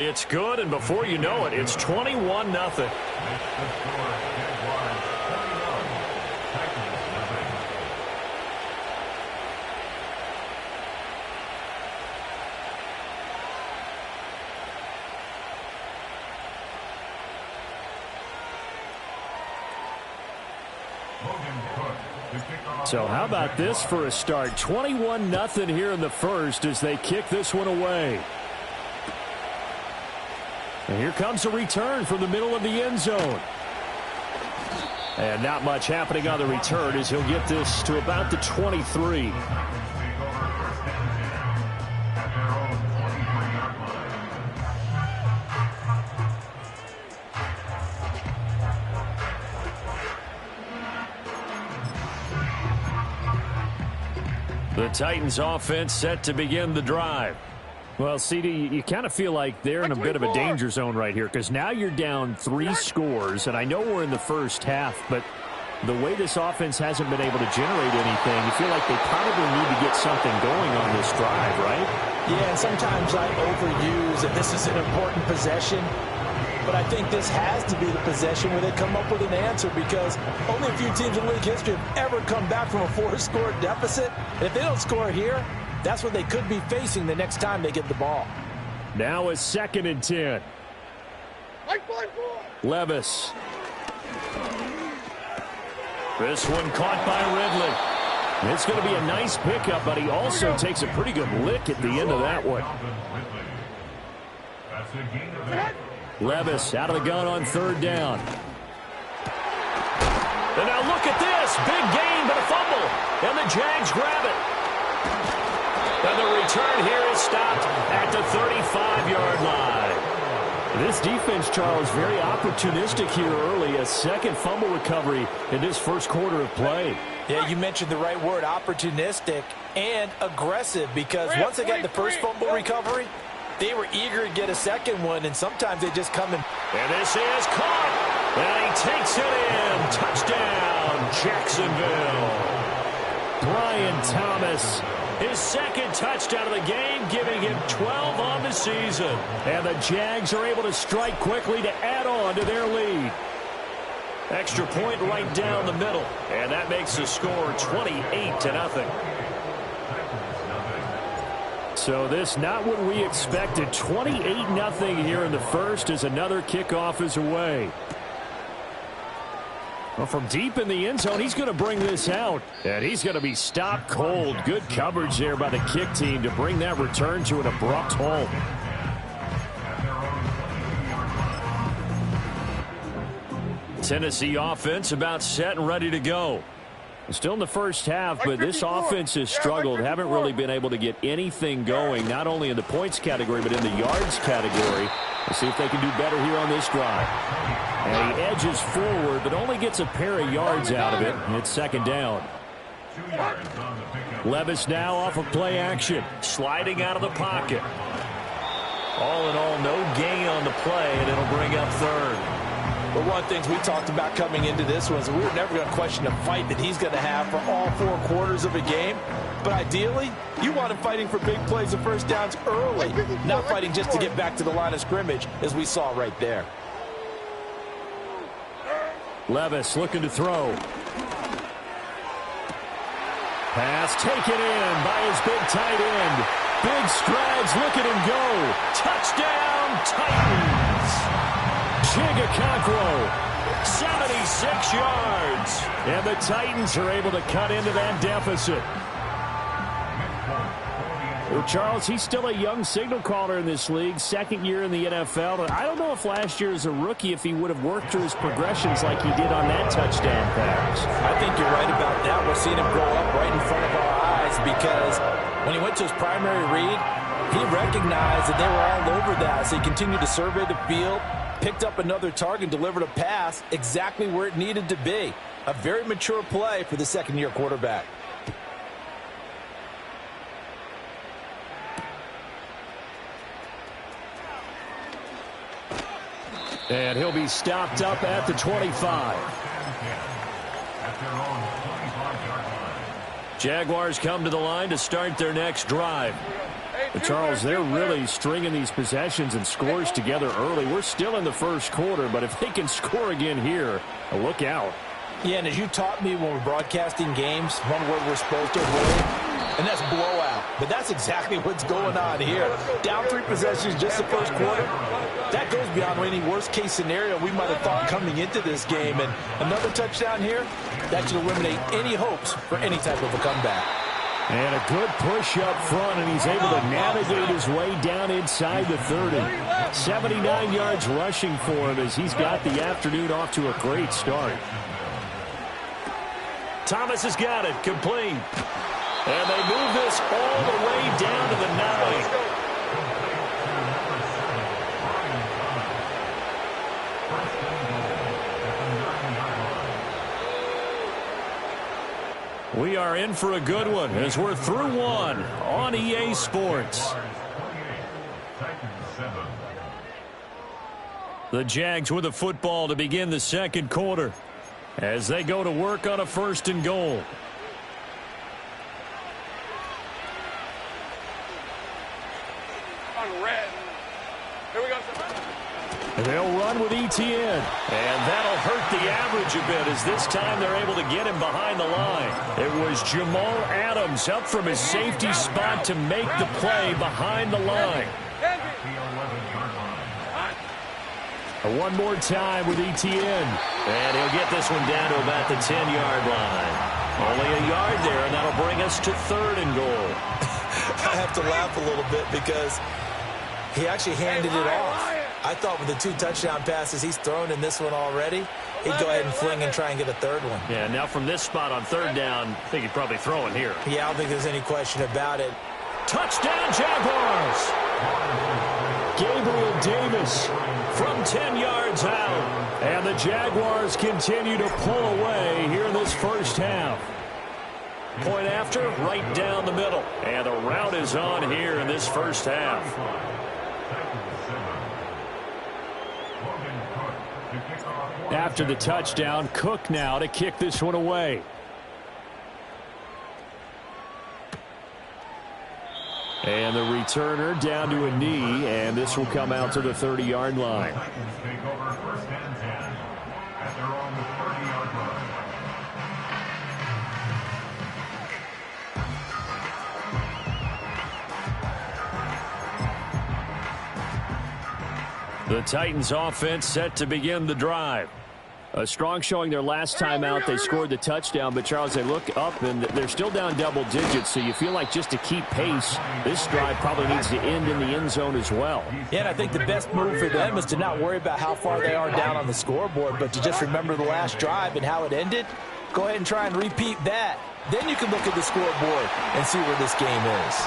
It's good, and before you know it, it's 21-0. So how about this for a start? 21-0 here in the first as they kick this one away. And here comes a return from the middle of the end zone. And not much happening on the return as he'll get this to about the 23. The Titans offense set to begin the drive. Well, CD, you kind of feel like they're in a bit of a danger zone right here because now you're down 3 scores, and I know we're in the first half, but the way this offense hasn't been able to generate anything, you feel like they probably need to get something going on this drive, right? Yeah, and sometimes I overuse that this is an important possession, but I think this has to be the possession where they come up with an answer because only a few teams in league history have ever come back from a 4-score deficit. And if they don't score here, that's what they could be facing the next time they get the ball. Now a 2nd and 10. Levis. This one caught by Ridley. It's going to be a nice pickup, but he also takes a pretty good lick at the end of that one. Levis out of the gun on 3rd down. And now look at this. Big gain, but a fumble. And the Jags grab it. And the return here is stopped at the 35-yard line. This defense, Charles, very opportunistic here early. A 2nd fumble recovery in this first quarter of play. Yeah, you mentioned the right word, opportunistic and aggressive, because once they got the first fumble recovery, they were eager to get a 2nd one, and sometimes they just come in. And this is caught. And he takes it in. Touchdown, Jacksonville. Brian Thomas. His 2nd touchdown of the game, giving him 12 on the season. And the Jags are able to strike quickly to add on to their lead. Extra point right down the middle. And that makes the score 28-0. So this not what we expected. 28-0 here in the first as another kickoff is away. Well, from deep in the end zone, he's going to bring this out. And he's going to be stopped cold. Good coverage there by the kick team to bring that return to an abrupt halt. Tennessee offense about set and ready to go. Still in the first half, but this offense has struggled. Haven't really been able to get anything going, not only in the points category, but in the yards category. We'll see if they can do better here on this drive. And he edges forward, but only gets a pair of yards out of it. And it's 2nd down. Levis now off of play action, sliding out of the pocket. All in all, no gain on the play, and it'll bring up 3rd. But one of the things we talked about coming into this was we were never going to question the fight that he's going to have for all 4 quarters of a game. But ideally, you want him fighting for big plays and first downs early, not fighting just to get back to the line of scrimmage, as we saw right there. Levis looking to throw. Pass taken in by his big tight end. Big strides, look at him go. Touchdown, Titans. Chigakonkwo, 76 yards. And the Titans are able to cut into that deficit. Well, Charles, he's still a young signal caller in this league, 2nd year in the NFL. But I don't know if last year as a rookie, if he would have worked through his progressions like he did on that touchdown pass. I think you're right about that. We're seeing him grow up right in front of our eyes because when he went to his primary read, he recognized that they were all over that. So he continued to survey the field, picked up another target, delivered a pass exactly where it needed to be. A very mature play for the 2nd-year quarterback. And he'll be stopped up at the 25. Jaguars come to the line to start their next drive. But Charles, they're really stringing these possessions and scores together early. We're still in the first quarter, but if they can score again here, look out. Yeah, and as you taught me when we're broadcasting games, one word we're supposed to avoid, and that's blowout. But that's exactly what's going on here. Down 3 possessions just the first quarter. That goes beyond any worst-case scenario we might have thought coming into this game. And another touchdown here, that should eliminate any hopes for any type of a comeback. And a good push up front, and he's able to navigate his way down inside the 30. 79 yards rushing for him as he's got the afternoon off to a great start. Thomas has got it, complete. And they move this all the way down to the 9. We are in for a good one as we're through one on EA Sports. The Jags with the football to begin the second quarter as they go to work on a 1st and goal. They'll run with Etienne, and that'll hurt the average a bit as this time they're able to get him behind the line. It was Jamal Adams up from his safety spot to make the play behind the line. One more time with Etienne, and he'll get this one down to about the 10-yard line. Only a yard there, and that'll bring us to 3rd and goal. I have to laugh a little bit because he actually handed it off. I thought with the 2 touchdown passes he's thrown in this one already, he'd go ahead and fling and try and get a 3rd one. Yeah, now from this spot on 3rd down, I think he'd probably throw it here. Yeah, I don't think there's any question about it. Touchdown, Jaguars! Gabriel Davis from 10 yards out. And the Jaguars continue to pull away here in this first half. Point after, right down the middle. And the route is on here in this first half. After the touchdown, Cook now to kick this one away. And the returner down to a knee, and this will come out to the 30-yard line. The Titans offense set to begin the drive. A strong showing their last time out. They scored the touchdown, but Charles, they look up and they're still down double digits, so you feel like just to keep pace, this drive probably needs to end in the end zone as well. Yeah, and I think the best move for them is to not worry about how far they are down on the scoreboard, but to just remember the last drive and how it ended. Go ahead and try and repeat that. Then you can look at the scoreboard and see where this game is.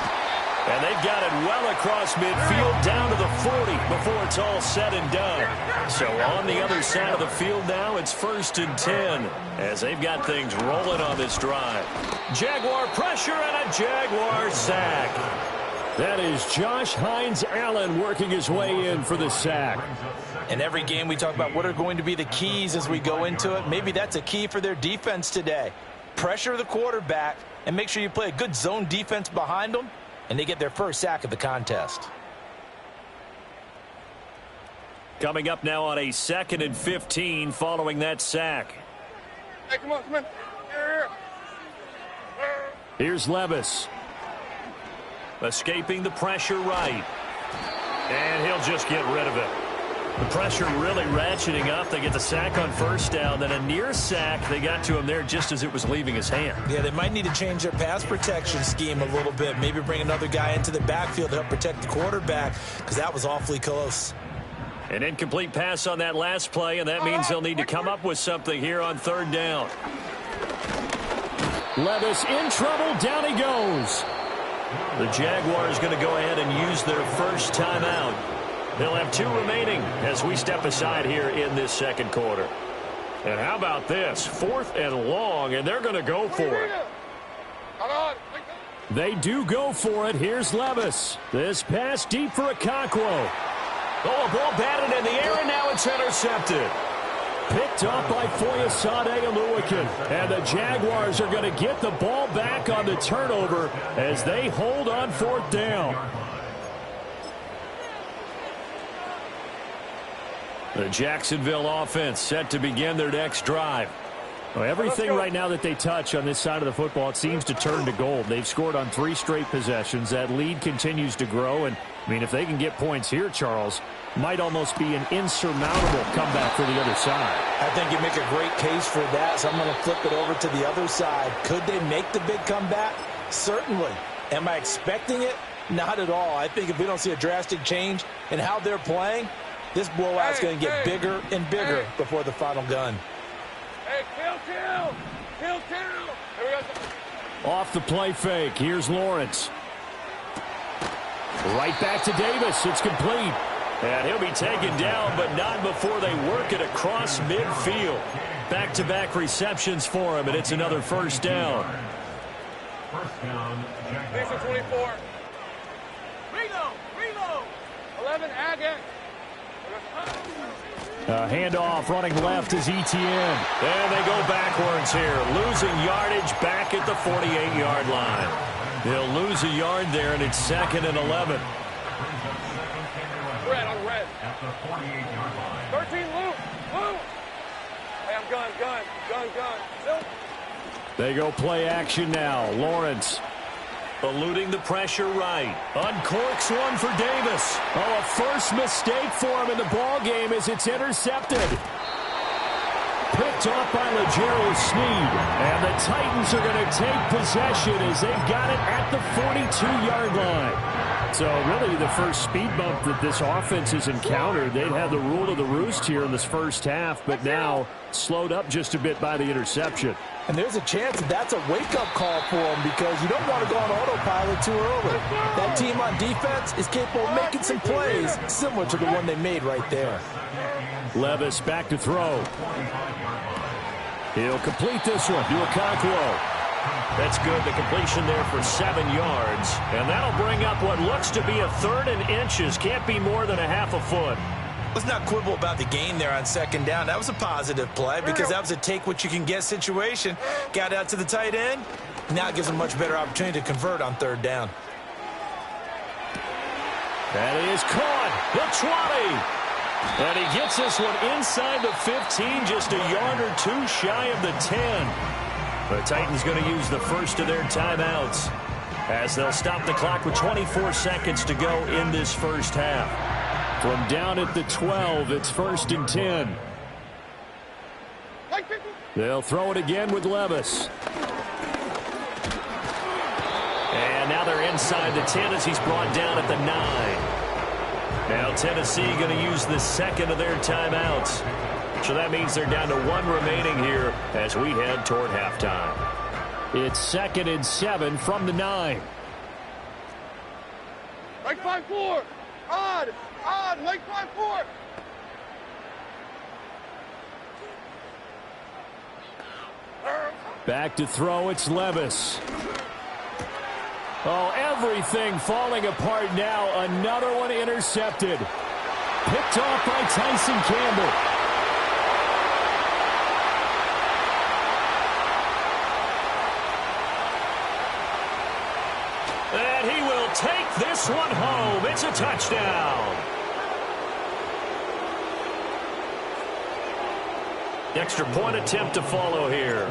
And they've got it well across midfield down to the 40 before it's all said and done. So on the other side of the field now, it's 1st and 10 as they've got things rolling on this drive. Jaguar pressure and a Jaguar sack. That is Josh Hines-Allen working his way in for the sack. In every game we talk about what are going to be the keys as we go into it. Maybe that's a key for their defense today. Pressure the quarterback and make sure you play a good zone defense behind them. And they get their first sack of the contest. Coming up now on a 2nd and 15 following that sack. Hey, come on. Here. Here's Levis. Escaping the pressure right. And he'll just get rid of it. The pressure really ratcheting up. They get the sack on 1st down. Then a near sack. They got to him there just as it was leaving his hand. Yeah, they might need to change their pass protection scheme a little bit. Maybe bring another guy into the backfield to help protect the quarterback because that was awfully close. An incomplete pass on that last play, and that means they'll need to come up with something here on 3rd down. Levis in trouble. Down he goes. The Jaguars going to go ahead and use their first timeout. They'll have 2 remaining as we step aside here in this second quarter. And how about this? 4th and long, and they're going to go for it. They do go for it. Here's Levis. This pass deep for Okonkwo. Oh, a ball batted in the air, and now it's intercepted. Picked up by Foyesade Oluwakin. And the Jaguars are going to get the ball back on the turnover as they hold on 4th down. The Jacksonville offense set to begin their next drive. Well, everything right now that they touch on this side of the football, it seems to turn to gold. They've scored on 3 straight possessions. That lead continues to grow. And, I mean, if they can get points here, Charles, might almost be an insurmountable comeback for the other side. I think you make a great case for that, so I'm going to flip it over to the other side. Could they make the big comeback? Certainly. Am I expecting it? Not at all. I think if we don't see a drastic change in how they're playing, this blowout's going to get bigger and bigger before the final gun. Hey, kill. Here we go. Off the play fake. Here's Lawrence. Right back to Davis. It's complete. And he'll be taken down, but not before they work it across midfield. Back-to-back receptions for him, and it's another first down. First down. 24. Reload. 11, Agate. Handoff running left is Etienne. And they go backwards here. Losing yardage back at the 48-yard line. They'll lose a yard there, and it's 2nd and 11. Red on red. At the 48-yard line. 13, Lou. Hey, I'm gun. Still. They go play action now. Lawrence eluding the pressure right. Uncorks one for Davis. Oh, a first mistake for him in the ball game as it's intercepted. Picked off by Legero Sneed. And the Titans are going to take possession as they've got it at the 42-yard line. So really the first speed bump that this offense has encountered, they'd had the rule of the roost here in this first half, but now slowed up just a bit by the interception. And there's a chance that that's a wake-up call for them because you don't want to go on autopilot too early. That team on defense is capable of making some plays similar to the one they made right there. Levis back to throw. He'll complete this one to Okonkwo. That's good. The completion there for 7 yards. And that'll bring up what looks to be a 3rd and inches. Can't be more than a half a foot. Let's not quibble about the gain there on 2nd down. That was a positive play because that was a take-what-you-can-get situation. Got out to the tight end. Now it gives them a much better opportunity to convert on 3rd down. That is caught. The 20. And he gets this one inside the 15, just a yard or 2 shy of the 10. The Titans going to use the first of their timeouts as they'll stop the clock with 24 seconds to go in this first half. From down at the 12, it's 1st and 10. They'll throw it again with Levis. And now they're inside the 10 as he's brought down at the 9. Now Tennessee going to use the second of their timeouts. So that means they're down to 1 remaining here as we head toward halftime. It's 2nd and 7 from the 9. Like 5-4. Odd. Like 5-4. Back to throw, it's Levis. Oh, everything falling apart now. Another one intercepted. Picked off by Tyson Campbell. And he will take this one home. It's a touchdown. Extra point attempt to follow here.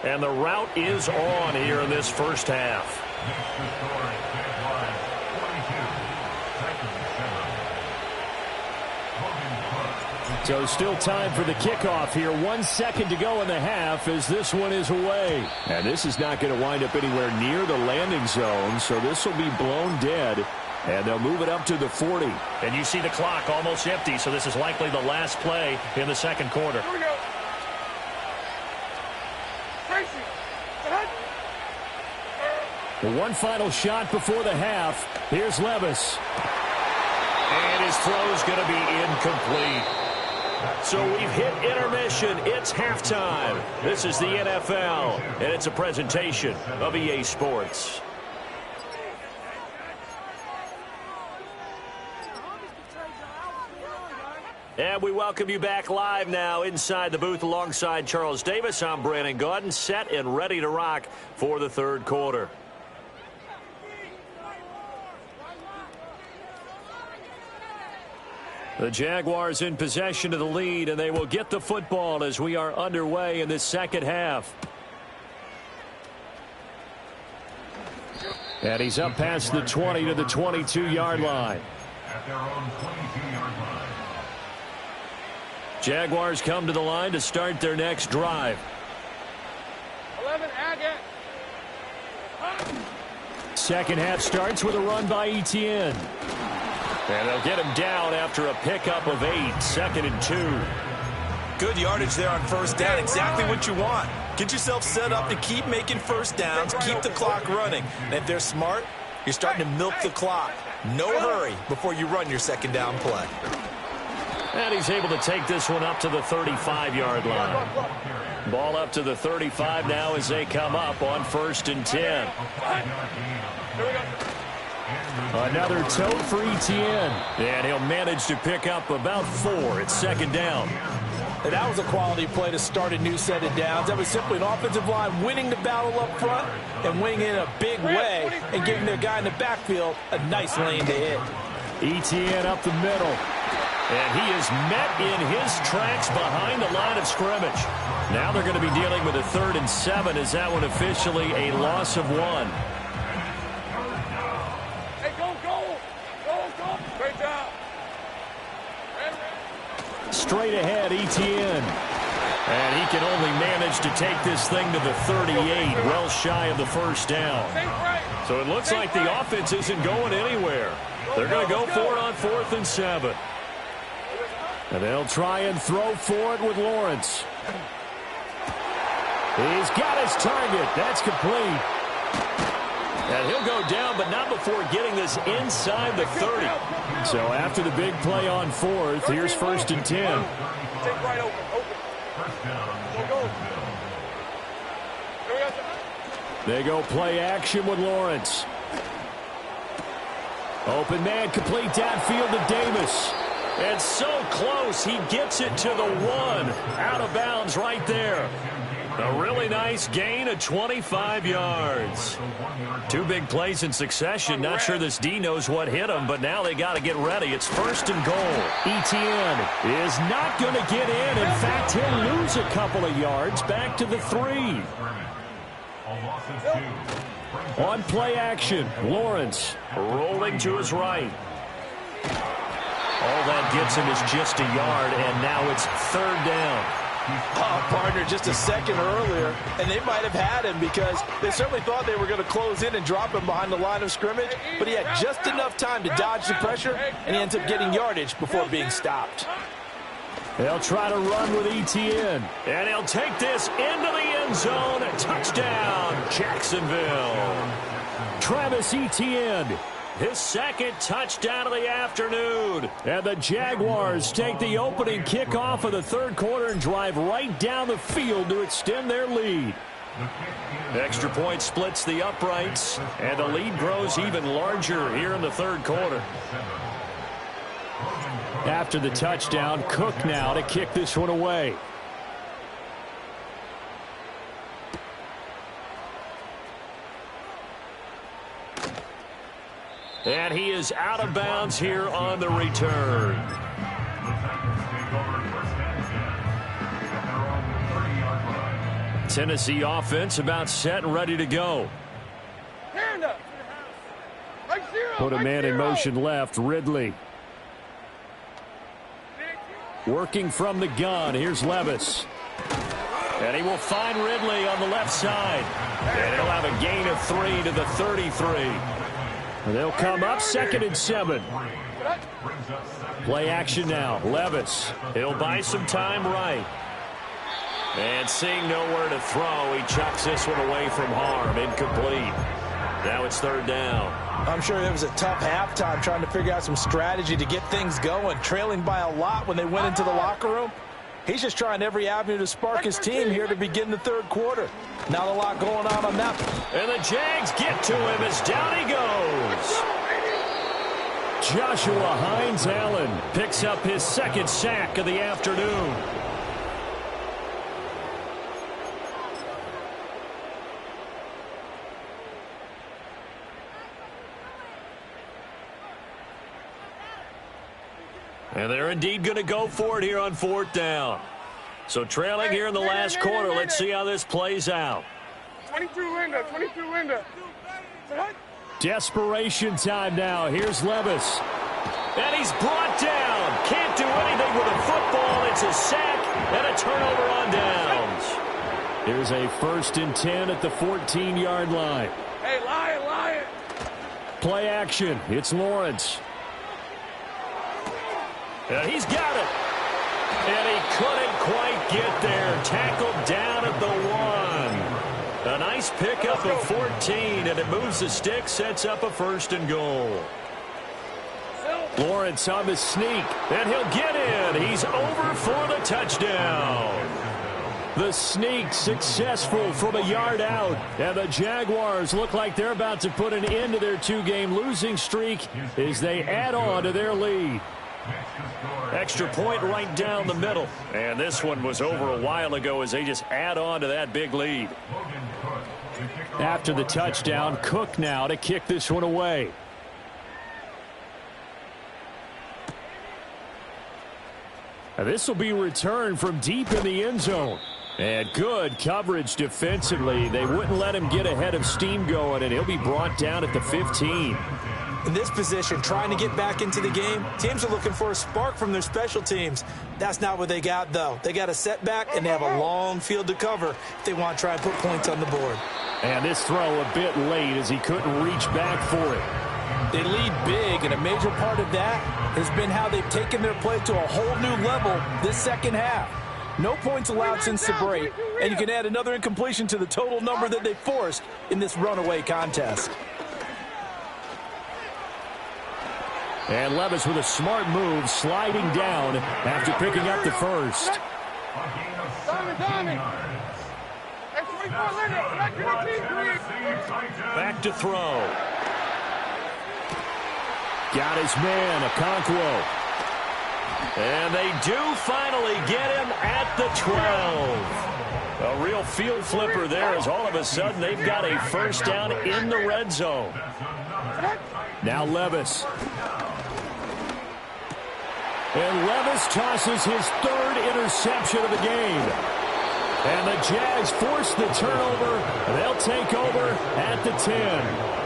And the route is on here in this first half. So still time for the kickoff here. 1 second to go in the half as this one is away. And this is not going to wind up anywhere near the landing zone, so this will be blown dead. And they'll move it up to the 40. And you see the clock almost empty, so this is likely the last play in the second quarter. Here we go. Tracy, ahead. The one final shot before the half. Here's Levis. And his throw's going to be incomplete. So we've hit intermission. It's halftime. This is the NFL, and it's a presentation of EA Sports. And we welcome you back live now inside the booth alongside Charles Davis. I'm Brandon Gaudin, set and ready to rock for the third quarter. The Jaguars in possession of the lead, and they will get the football as we are underway in the second half. And he's up past the 20 to the 22-yard line. At their own 22-yard line. Jaguars come to the line to start their next drive. 11, Agate. Second half starts with a run by Etienne. And they'll get him down after a pickup of 8, 2nd and 2. Good yardage there on first down. Exactly what you want. Get yourself set up to keep making first downs, keep the clock running. And if they're smart, you're starting to milk the clock. No hurry before you run your second down play. And he's able to take this one up to the 35-yard line. Ball up to the 35 now as they come up on 1st and 10. Another tote for Etienne. And he'll manage to pick up about 4 at 2nd down. And that was a quality play to start a new set of downs. That was simply an offensive line winning the battle up front and winning it in a big way and giving their guy in the backfield a nice lane to hit. Etienne up the middle. And he is met in his tracks behind the line of scrimmage. Now they're going to be dealing with a 3rd and 7. Is that one officially a loss of 1? Hey, go. Great job. Straight ahead, Etienne. And he can only manage to take this thing to the 38, well shy of the first down. So it looks like the offense isn't going anywhere. They're going to go for it on 4th and 7. And they'll try and throw for it with Lawrence. He's got his target. That's complete. And he'll go down, but not before getting this inside the 30. So after the big play on 4th, here's 1st and 10. Take right open. Go. They go play action with Lawrence. Open man, complete downfield to Davis. And so close, he gets it to the 1. Out of bounds right there. A really nice gain of 25 yards. 2 big plays in succession. Not sure this D knows what hit him, but now they got to get ready. It's 1st and goal. Etienne is not going to get in. In fact, he'll lose a couple of yards back to the 3. On play action, Lawrence rolling to his right. All that gets him is just a yard, and now it's 3rd down. Oh, partner, just a second earlier, and they might have had him because they certainly thought they were going to close in and drop him behind the line of scrimmage, but he had just enough time to dodge the pressure, and he ends up getting yardage before being stopped. They'll try to run with Etienne, and he'll take this into the end zone. Touchdown, Jacksonville. Travis Etienne. His 2nd touchdown of the afternoon. And the Jaguars take the opening kickoff of the 3rd quarter and drive right down the field to extend their lead. Extra point splits the uprights, and the lead grows even larger here in the 3rd quarter. After the touchdown, Cook now to kick this one away. And he is out of bounds here on the return. Tennessee offense about set and ready to go. Put a man in motion left, Ridley. Working from the gun, here's Levis. And he will find Ridley on the left side. And he'll have a gain of 3 to the 33. They'll come up 2nd and 7. Play action now. Levis. He'll buy some time right. And seeing nowhere to throw, he chucks this one away from harm. Incomplete. Now it's 3rd down. I'm sure it was a tough halftime trying to figure out some strategy to get things going, trailing by a lot when they went into the locker room. He's just trying every avenue to spark his team here to begin the 3rd quarter. Not a lot going on that. And the Jags get to him as down he goes. Joshua Hines-Allen picks up his 2nd sack of the afternoon. And they're indeed going to go for it here on 4th down. So trailing here in the last quarter. Let's see how this plays out. 22 Linda, 22 Linda. Desperation time now. Here's Levis. And he's brought down. Can't do anything with a football. It's a sack and a turnover on downs. Here's a 1st and 10 at the 14-yard line. Hey, Lion. Play action. It's Lawrence. And he's got it. And he couldn't quite get there. Tackled down at the 1. A nice pickup of 14, and it moves the stick, sets up a 1st and goal. Lawrence on the sneak, and he'll get in. He's over for the touchdown. The sneak successful from a yard out, and the Jaguars look like they're about to put an end to their 2-game losing streak as they add on to their lead. Extra point right down the middle. And this one was over a while ago as they just add on to that big lead. After the touchdown, Cook now to kick this one away. Now this will be returned from deep in the end zone. And good coverage defensively. They wouldn't let him get ahead of steam going, and he'll be brought down at the 15. In this position, trying to get back into the game, teams are looking for a spark from their special teams. That's not what they got, though. They got a setback, and they have a long field to cover if they want to try and put points on the board. And this throw a bit late as he couldn't reach back for it. They lead big, and a major part of that has been how they've taken their play to a whole new level this second half. No points allowed since the break, and you can add another incompletion to the total number that they forced in this runaway contest. And Levis with a smart move, sliding down after picking up the 1st. Back to throw. Got his man, Okonkwo. And they do finally get him at the 12. A real field flipper there as all of a sudden they've got a 1st down in the red zone. Now Levis. And Levis tosses his 3rd interception of the game. And the Jags force the turnover. They'll take over at the 10.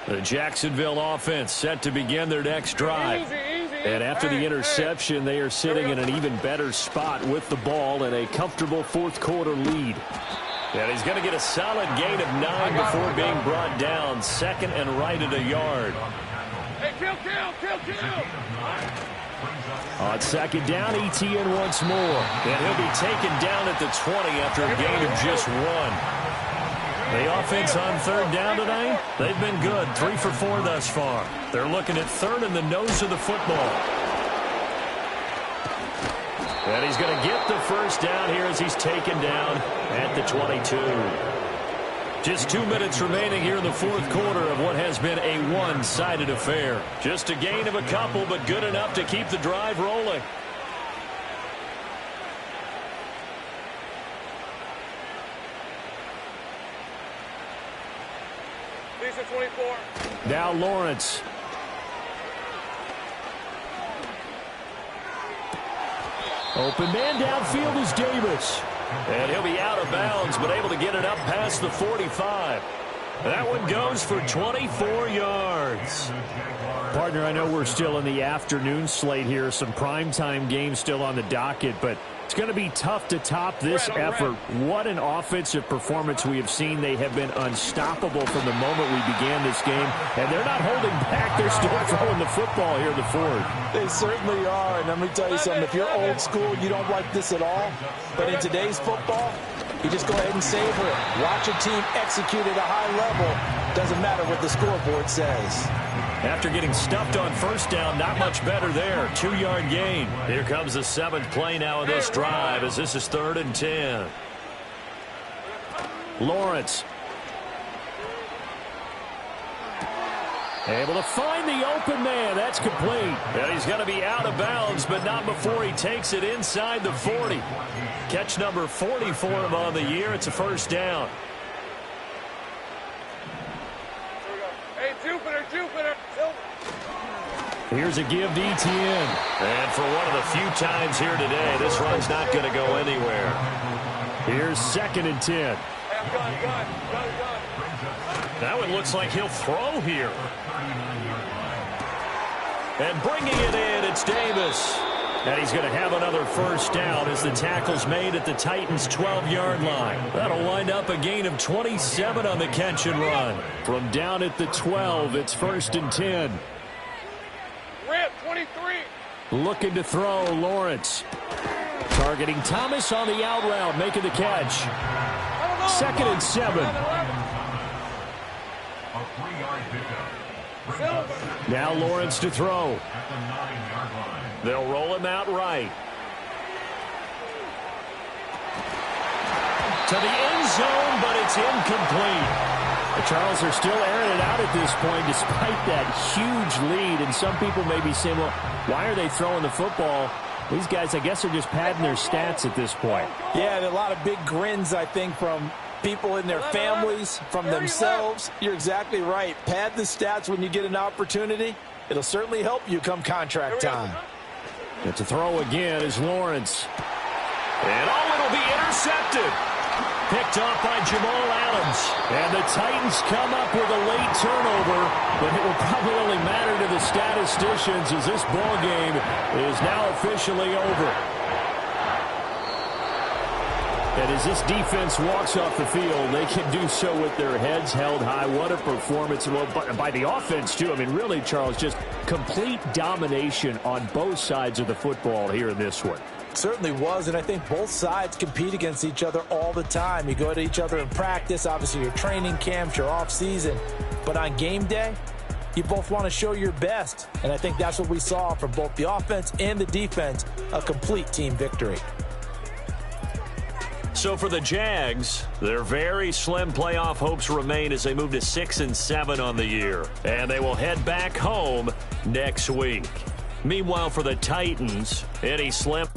The Jacksonville offense set to begin their next drive. And after the interception, they are sitting in an even better spot with the ball and a comfortable 4th quarter lead. And he's going to get a solid gain of 9 before being brought down. 2nd and right at a yard. Hey, kill. On 2nd down, ETN once more. And he'll be taken down at the 20 after a gain of just 1. The offense on 3rd down tonight, they've been good. 3 for 4 thus far. They're looking at 3rd in the nose of the football. And he's going to get the 1st down here as he's taken down at the 22. Just 2 minutes remaining here in the 4th quarter of what has been a one-sided affair. Just a gain of a couple, but good enough to keep the drive rolling. Now Lawrence. Open man downfield is Davis. And he'll be out of bounds, but able to get it up past the 45. That one goes for 24 yards. Partner, I know we're still in the afternoon slate here. Some primetime games still on the docket, but it's going to be tough to top this effort. What an offensive performance we have seen. They have been unstoppable from the moment we began this game, and they're not holding back. They're still throwing the football here in the 4th. They certainly are, and let me tell you something. If you're old school, you don't like this at all. But in today's football, you just go ahead and savor it. Watch a team execute at a high level. Doesn't matter what the scoreboard says. After getting stuffed on 1st down, not much better there. 2-yard gain. Here comes the 7th play now of this drive as this is 3rd and 10. Lawrence. Able to find the open man. That's complete. And he's going to be out of bounds, but not before he takes it inside the 40. Catch number 40 for him on the year. It's a first down. Hey, Jupiter. Here's a give to Etienne. And for one of the few times here today, this run's not going to go anywhere. Here's 2nd and 10. Hey, I'm gun. That one looks like he'll throw here. And bringing it in, it's Davis. And he's going to have another first down as the tackle's made at the Titans' 12-yard line. That'll wind up a gain of 27 on the catch and run. From down at the 12, it's 1st and 10. Rip, 23. Looking to throw, Lawrence. Targeting Thomas on the out route, making the catch. 2nd and 7. A 3-yard pickup. Now Lawrence to throw. At the 9-yard line. They'll roll him out right. To the end zone, but it's incomplete. The Charles are still airing it out at this point despite that huge lead. And some people may be saying, well, why are they throwing the football? These guys, I guess, are just padding their stats at this point. Yeah, a lot of big grins, I think, from people in their families, from themselves. You're exactly right. Pad the stats when you get an opportunity. It'll certainly help you come contract time. And to throw again is Lawrence. And it'll be intercepted. Picked off by Jamal Adams. And the Titans come up with a late turnover, but it will probably only matter to the statisticians as this ball game is now officially over. And as this defense walks off the field, they can do so with their heads held high. What a performance. Well, by the offense, too. I mean, really, Charles, just complete domination on both sides of the football here in this one. Certainly was, and I think both sides compete against each other all the time. You go to each other in practice, obviously your training camps, your off season, but on game day, you both want to show your best, and I think that's what we saw from both the offense and the defense, a complete team victory. So for the Jags, their very slim playoff hopes remain as they move to 6-7 on the year, and they will head back home next week. Meanwhile, for the Titans, any slim